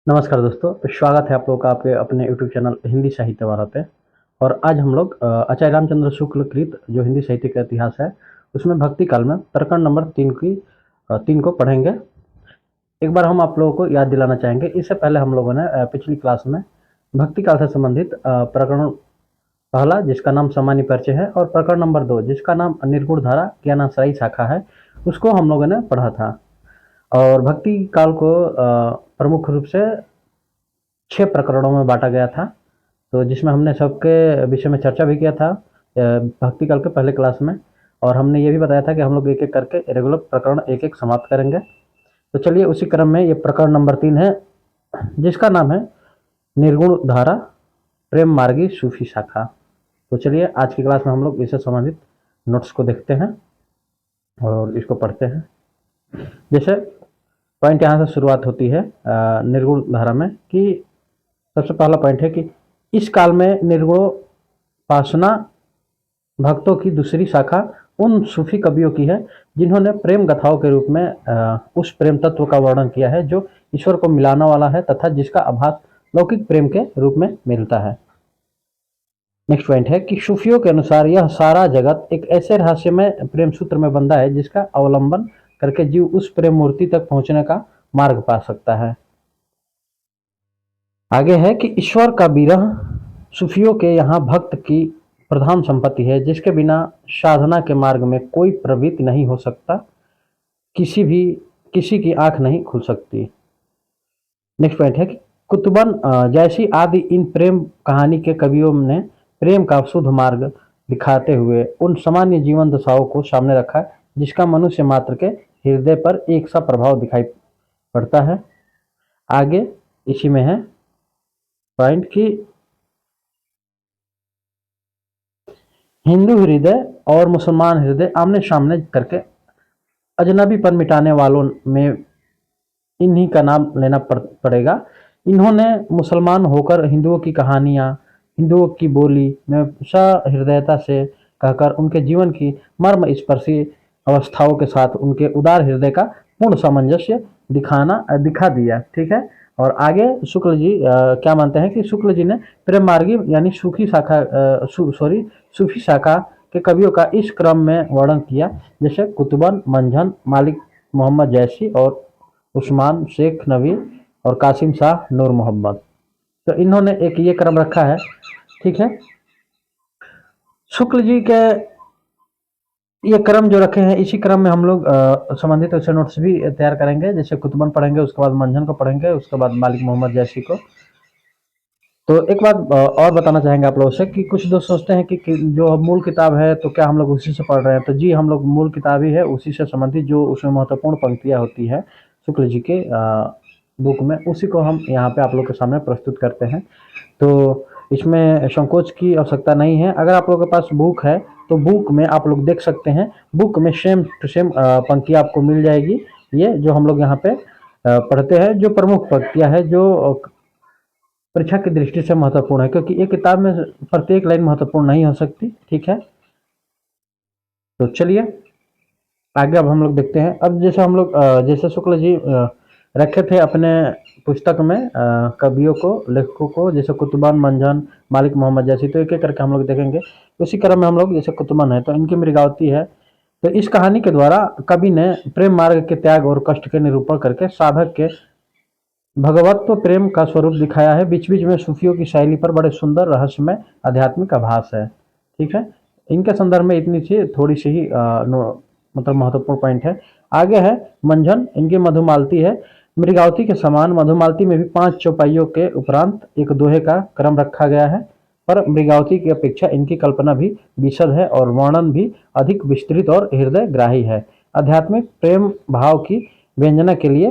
नमस्कार दोस्तों, स्वागत है आप लोगों का आपके अपने यूट्यूब चैनल हिंदी साहित्य वाला पे। और आज हम लोग आचार्य रामचंद्र शुक्ल कृत जो हिंदी साहित्य का इतिहास है उसमें भक्ति काल में प्रकरण नंबर 3 को पढ़ेंगे। एक बार हम आप लोगों को याद दिलाना चाहेंगे, इससे पहले हम लोगों ने पिछली क्लास में भक्ति काल से संबंधित प्रकरण पहला जिसका नाम सामान्य परिचय है और प्रकरण नंबर 2 जिसका नाम निर्गुण धारा ज्ञानाश्रयी शाखा है उसको हम लोगों ने पढ़ा था। और भक्ति काल को प्रमुख रूप से 6 प्रकरणों में बांटा गया था, तो जिसमें हमने सबके विषय में चर्चा भी किया था भक्ति काल के पहले क्लास में। और हमने ये भी बताया था कि हम लोग एक एक करके रेगुलर प्रकरण एक एक समाप्त करेंगे। तो चलिए उसी क्रम में ये प्रकरण नंबर 3 है जिसका नाम है निर्गुण धारा प्रेम मार्गी सूफी शाखा। तो चलिए आज की क्लास में हम लोग इससे संबंधित नोट्स को देखते हैं और इसको पढ़ते हैं। जैसे पॉइंट यहाँ से शुरुआत होती है निर्गुण धारा में कि सबसे पहला पॉइंट है कि इस काल में निर्गुणोपासना भक्तों की दूसरी शाखा उन सूफी कवियों की है जिन्होंने प्रेम गाथाओं के रूप में उस प्रेम तत्व का वर्णन किया है जो ईश्वर को मिलाने वाला है तथा जिसका आभास लौकिक प्रेम के रूप में मिलता है। नेक्स्ट पॉइंट है कि सूफियों के अनुसार यह सारा जगत एक ऐसे रहस्यमय प्रेम सूत्र में बंधा है जिसका अवलंबन करके जीव उस प्रेम मूर्ति तक पहुंचने का मार्ग पा सकता है। आगे है कि ईश्वर का विरह सूफियों के यहाँ भक्त की प्रधान संपत्ति है जिसके बिना साधना के मार्ग में कोई प्रवृत्ति नहीं हो सकता, किसी की आंख नहीं खुल सकती। नेक्स्ट पॉइंट है कि कुतुबन जैसी आदि इन प्रेम कहानी के कवियों ने प्रेम का शुद्ध मार्ग दिखाते हुए उन सामान्य जीवन दशाओं को सामने रखा जिसका मनुष्य मात्र के हृदय पर एक सा प्रभाव दिखाई पड़ता है। आगे इसी में है पॉइंट कि हिंदू हृदय और मुसलमान हृदय आमने सामने करके अजनबीपन मिटाने वालों में इन्हीं का नाम लेना पड़ेगा। इन्होंने मुसलमान होकर हिंदुओं की कहानियाँ हिंदुओं की बोली में सहृदयता से कहकर उनके जीवन की मर्म स्पर्शी अवस्थाओं के साथ उनके उदार हृदय का पूर्ण सामंजस्य दिखा दिया। ठीक है। और आगे शुक्ल जी क्या मानते हैं कि शुक्ल जी ने प्रेम मार्गी यानी सूफी शाखा के कवियों का इस क्रम में वर्णन किया, जैसे कुतुबन, मंझन, मालिक मोहम्मद जैसी और उस्मान शेख नवी और कासिम शाह नूर मोहम्मद। तो इन्होंने एक ये क्रम रखा है। ठीक है। शुक्ल जी के ये क्रम जो रखे हैं इसी क्रम में हम लोग संबंधित उससे नोट्स भी तैयार करेंगे। जैसे कुतुबन पढ़ेंगे, उसके बाद मंझन को पढ़ेंगे, उसके बाद मालिक मोहम्मद जैसी को। तो एक बात और बताना चाहेंगे आप लोगों से कि कुछ दोस्त सोचते हैं कि जो मूल किताब है तो क्या हम लोग उसी से पढ़ रहे हैं। तो जी, हम लोग मूल किताब ही है, उसी से संबंधित जो उसमें महत्वपूर्ण पंक्तियाँ होती है शुक्ल जी के बुक में, उसी को हम यहाँ पे आप लोग के सामने प्रस्तुत करते हैं। तो इसमें संकोच की आवश्यकता नहीं है। अगर आप लोगों के पास बुक है तो बुक में आप लोग देख सकते हैं, बुक में सेम टू सेम पंक्तियाँ आपको मिल जाएगी। ये जो हम लोग यहाँ पे पढ़ते हैं, जो प्रमुख पंक्तियाँ है जो परीक्षा की दृष्टि से महत्वपूर्ण है, क्योंकि एक किताब में प्रत्येक लाइन महत्वपूर्ण नहीं हो सकती। ठीक है। तो चलिए आगे अब हम लोग देखते हैं। अब जैसे हम लोग जैसे शुक्ल जी रखे थे अपने पुस्तक में कवियों को, लेखकों को, जैसे कुतुबन, मंझन, मालिक मोहम्मद जैसी, तो एक एक करके हम लोग देखेंगे। उसी क्रम में हम लोग जैसे कुतुबन है तो इनकी मृगावती है। तो इस कहानी के द्वारा कवि ने प्रेम मार्ग के त्याग और कष्ट के निरूपण करके साधक के भगवत्व प्रेम का स्वरूप दिखाया है। बीच बीच में सूफियों की शैली पर बड़े सुंदर रहस्यमय आध्यात्मिक आभास है। ठीक है। इनके संदर्भ में इतनी सी थोड़ी सी ही मतलब महत्वपूर्ण पॉइंट है। आगे है मंझन, इनकी मधुमालती है। मृगावती के समान मधुमालती में भी 5 चौपाइयों के उपरांत एक दोहे का क्रम रखा गया है, पर मृगावती की अपेक्षा इनकी कल्पना भी विशद है और वर्णन भी अधिक विस्तृत और हृदयग्राही है। आध्यात्मिक प्रेम भाव की व्यंजना के लिए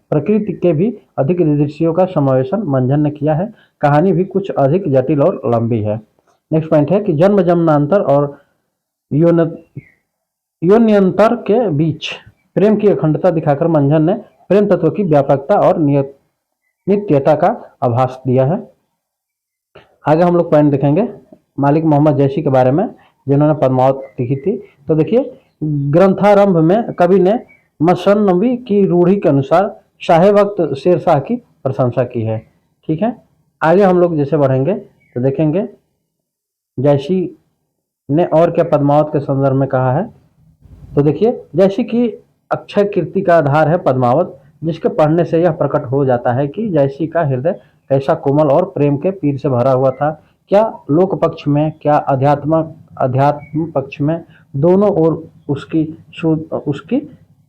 प्रकृति के भी अधिक दृश्यों का समावेशन मंझन ने किया है। कहानी भी कुछ अधिक जटिल और लंबी है। नेक्स्ट पॉइंट है कि जन्म जन्मांतर और योन्यंतर के बीच प्रेम की अखंडता दिखाकर मंझन ने प्रेम तत्व की व्यापकता और नित्यता का आभास दिया है। आगे हम लोग पॉइंट देखेंगे मालिक मोहम्मद जैसी के बारे में, जिन्होंने पद्मावत लिखी थी। तो देखिए, ग्रंथारंभ में कवि ने मसन्नवी की रूढ़ी के अनुसार शाह वक्त शेरशाह की प्रशंसा की है। ठीक है, आगे हम लोग जैसे बढ़ेंगे तो देखेंगे जैसी ने और क्या पद्मावत के संदर्भ में कहा है। तो देखिए, जैसी की अक्षय कीर्ति का आधार है पद्मावत, जिसके पढ़ने से यह प्रकट हो जाता है कि जैसी का हृदय कैसा कोमल और प्रेम के पीर से भरा हुआ था। क्या लोक पक्ष में, क्या अध्यात्म पक्ष में, दोनों ओर उसकी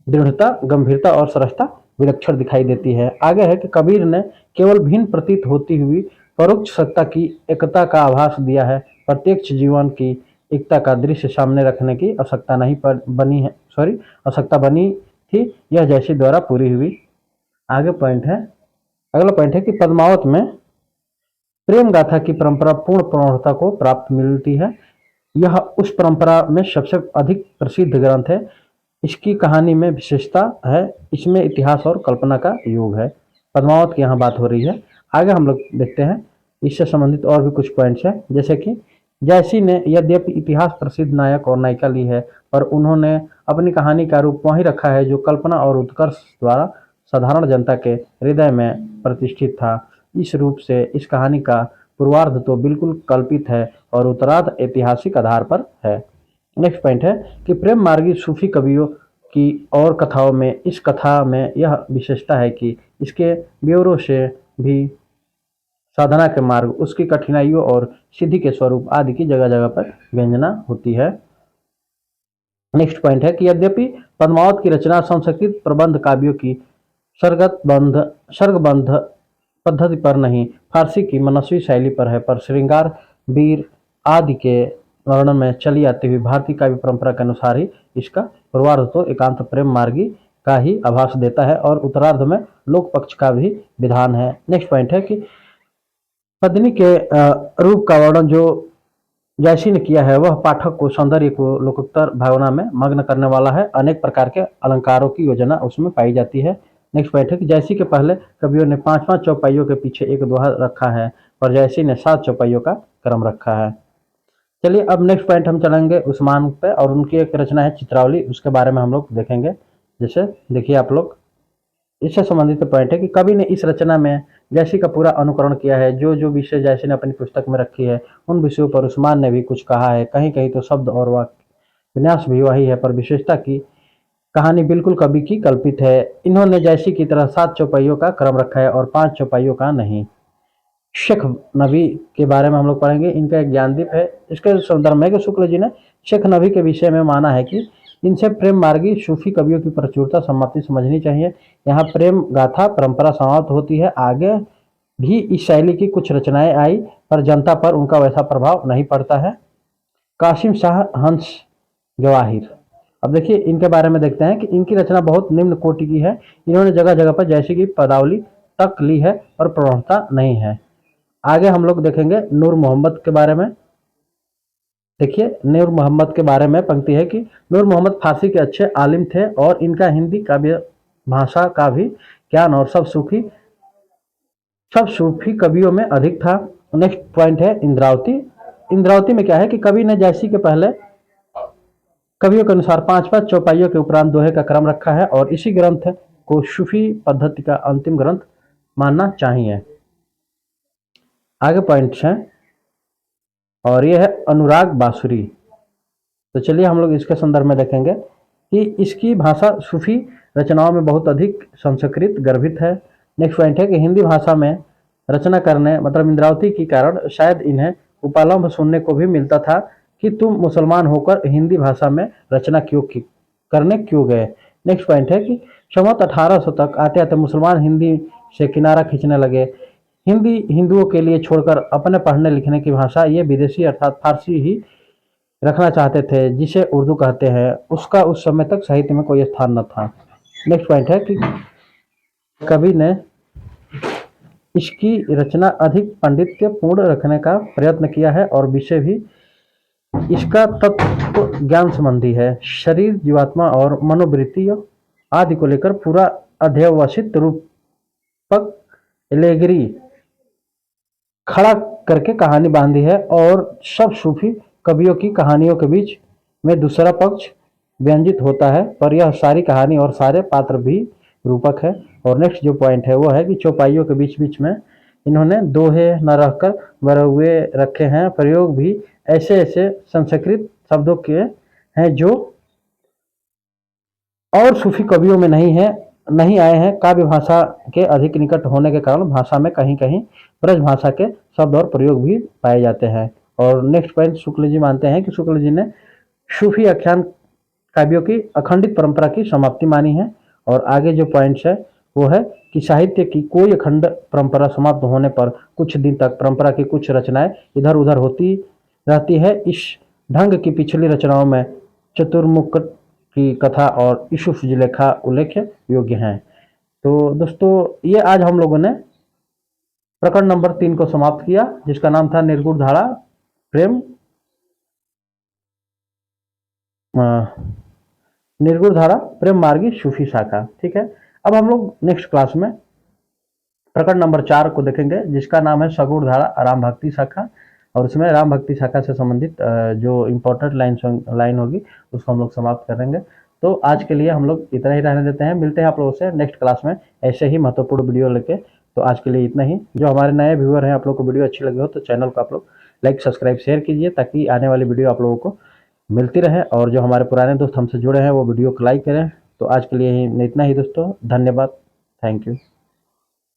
दृढ़ता, गंभीरता और सरसता विलक्षण दिखाई देती है। आगे है कि कबीर ने केवल भिन्न प्रतीत होती हुई परोक्ष सत्ता की एकता का आभास दिया है। प्रत्यक्ष जीवन की एकता का दृश्य सामने रखने की आवश्यकता बनी थी, यह जैसी द्वारा पूरी हुई। आगे पॉइंट है, अगला पॉइंट है कि पद्मावत में प्रेम गाथा की परंपरा पूर्ण प्रौढ़ता को प्राप्त मिलती है। यह उस परंपरा में सबसे अधिक प्रसिद्ध ग्रंथ है। इसकी कहानी में विशेषता है, इसमें इतिहास और कल्पना का योग है। पद्मावत की यहाँ बात हो रही है। आगे हम लोग देखते हैं इससे संबंधित और भी कुछ पॉइंट्स हैं, जैसे कि जैसी ने यद्यपि इतिहास प्रसिद्ध नायक और नायिका ली है, पर उन्होंने अपनी कहानी का रूप वही रखा है जो कल्पना और उत्कर्ष द्वारा साधारण जनता के हृदय में प्रतिष्ठित था। इस रूप से इस कहानी का पूर्वार्ध तो बिल्कुल कल्पित है और उत्तरार्ध ऐतिहासिक आधार पर है। नेक्स्ट पॉइंट है कि प्रेम मार्गी सूफी कवियों की और कथाओं में इस कथा में यह विशेषता है कि इसके ब्यौरों से भी साधना के मार्ग, उसकी कठिनाइयों और सिद्धि के स्वरूप आदि की जगह जगह पर व्यंजना होती है। नेक्स्ट पॉइंट है कि यद्यपि पद्मावत की रचना संस्कृत प्रबंध काव्यों की सर्गबंध पद्धति पर नहीं, फारसी की मनस्वी शैली पर है, पर श्रृंगार, वीर आदि के वर्णन में चली आती हुई भारतीय काव्य परंपरा के अनुसार ही इसका पूर्वार्ध तो एकांत प्रेम मार्गी का ही आभास देता है और उत्तरार्ध में लोक पक्ष का भी विधान है। नेक्स्ट पॉइंट है कि पद्मिनी के रूप का वर्णन जो जैसी ने किया है, वह पाठक को सौंदर्य को लोकोत्तर भावना में मग्न करने वाला है। अनेक प्रकार के अलंकारों की योजना उसमें पाई जाती है। नेक्स्ट पॉइंट है कि जैसी के पहले कवियों ने 5-5 चौपाइयों के पीछे एक दोहा रखा है, और जैसी ने 7 चौपाइयों का क्रम रखा है। चलिए अब नेक्स्ट पॉइंट हम चलेंगे उस्मान पे, और उनकी एक रचना है चित्रावली, उसके बारे में हम लोग देखेंगे। जैसे देखिए आप लोग, इससे संबंधित पॉइंट है कि कवि ने इस रचना में जैसी का पूरा अनुकरण किया है। जो जो विषय जैसी ने अपनी पुस्तक में रखी है, उन विषयों पर उस्मान ने भी कुछ कहा है। कहीं कहीं तो शब्द और वाक्य विन्यास भी वही है, पर विशेषता की कहानी बिल्कुल कवि की कल्पित है। इन्होंने जैसी की तरह 7 चौपाइयों का क्रम रखा है और 5 चौपाइयों का नहीं। शेख नबी के बारे में हम लोग पढ़ेंगे। इनका एक ज्ञानदीप है। इसके संदर्भ में शुक्ल जी ने शेख नबी के विषय में माना है कि इनसे प्रेम मार्गी सूफी कवियों की प्रचुरता सम्मति समझनी चाहिए। यहाँ प्रेम गाथा परंपरा समाप्त होती है। आगे भी इस शैली की कुछ रचनाएं आई, पर जनता पर उनका वैसा प्रभाव नहीं पड़ता है। कासिम शाह हंस जवाहिर, अब देखिए इनके बारे में देखते हैं कि इनकी रचना बहुत निम्न कोटि की है। इन्होंने जगह जगह पर जैसी की पदावली तक ली है, पर प्रौढ़ता नहीं है। आगे हम लोग देखेंगे नूर मोहम्मद के बारे में। देखिए नूर मोहम्मद के बारे में पंक्ति है कि नूर मोहम्मद फारसी के अच्छे आलिम थे और इनका हिंदी काव्य भाषा का भी ज्ञान और सब सूफी कवियों में अधिक था। नेक्स्ट पॉइंट है इंद्रावती। इंद्रावती में क्या है कि कवि ने जैसी के पहले कवियों के अनुसार 5-5 चौपाइयों के उपरांत दोहे का क्रम रखा है, और इसी ग्रंथ को सूफी पद्धति का अंतिम ग्रंथ मानना चाहिए। आगे पॉइंट्स हैं, और यह है अनुराग बांसुरी। तो चलिए हम लोग इसके संदर्भ में देखेंगे कि इसकी भाषा सूफी रचनाओं में बहुत अधिक संस्कृत गर्भित है। नेक्स्ट पॉइंट है कि हिंदी भाषा में रचना करने मतलब इंद्रावती के कारण शायद इन्हें उपालंब सुनने को भी मिलता था कि तुम मुसलमान होकर हिंदी भाषा में रचना करने क्यों गए। नेक्स्ट पॉइंट है कि संवत 1800 तक आते आते मुसलमान हिंदी से किनारा खींचने लगे। हिंदी हिंदुओं के लिए छोड़कर अपने पढ़ने लिखने की भाषा ये विदेशी अर्थात फारसी ही रखना चाहते थे, जिसे उर्दू कहते हैं। उसका उस समय तक साहित्य में कोई स्थान न था। नेक्स्ट पॉइंट है कि कवि ने इसकी रचना अधिक पांडित्य पूर्ण रखने का प्रयत्न किया है, और विषय भी इसका तत्व ज्ञान संबंधी है। शरीर, जीवात्मा और मनोवृत्ति आदि को लेकर पूरा अध्यवसित रूपक एलेगरी खड़ा करके कहानी बांधी है, और सब सूफी कवियों की कहानियों के बीच में दूसरा पक्ष व्यंजित होता है, पर यह सारी कहानी और सारे पात्र भी रूपक है। और नेक्स्ट जो पॉइंट है वो है कि चौपाइयों के बीच बीच में इन्होंने दोहे न रहकर बरहुए रखे हैं। प्रयोग भी ऐसे ऐसे संस्कृत शब्दों के हैं जो और सूफी कवियों में नहीं आए हैं। काव्य भाषा के अधिक निकट होने के कारण भाषा में कहीं कहीं ब्रज भाषा के शब्द और प्रयोग भी पाए जाते हैं। और नेक्स्ट पॉइंट, शुक्ल जी मानते हैं कि शुक्ल जी ने सूफी आख्यान काव्यों की अखंडित परंपरा की समाप्ति मानी है। और आगे जो पॉइंट्स है वो है कि साहित्य की कोई अखंड परंपरा समाप्त होने पर कुछ दिन तक परंपरा की कुछ रचनाएं इधर उधर होती रहती है। इस ढंग की पिछली रचनाओं में चतुर्मुख की कथा और यूसुफ जुलेखा उल्लेख योग्य हैं। तो दोस्तों, ये आज हम लोगों ने प्रकरण नंबर 3 को समाप्त किया, जिसका नाम था निर्गुण धारा प्रेम निर्गुण धारा प्रेम मार्गी सूफी शाखा। ठीक है, अब हम लोग नेक्स्ट क्लास में प्रकरण नंबर 4 को देखेंगे, जिसका नाम है सगुण धारा राम भक्ति शाखा। और इसमें राम भक्ति शाखा से संबंधित जो इम्पोर्टेंट लाइन होगी उसको हम लोग समाप्त करेंगे। तो आज के लिए हम लोग इतना ही रहने देते हैं। मिलते हैं आप लोगों से नेक्स्ट क्लास में ऐसे ही महत्वपूर्ण वीडियो लेके। तो आज के लिए इतना ही। जो हमारे नए व्यूअर हैं, आप लोग को वीडियो अच्छी लगी हो तो चैनल को आप लोग लाइक सब्सक्राइब शेयर कीजिए, ताकि आने वाली वीडियो आप लोगों को मिलती रहे। और जो हमारे पुराने दोस्त हमसे जुड़े हैं वो वीडियो को लाइक करें। तो आज के लिए ही इतना ही दोस्तों, धन्यवाद, थैंक यू।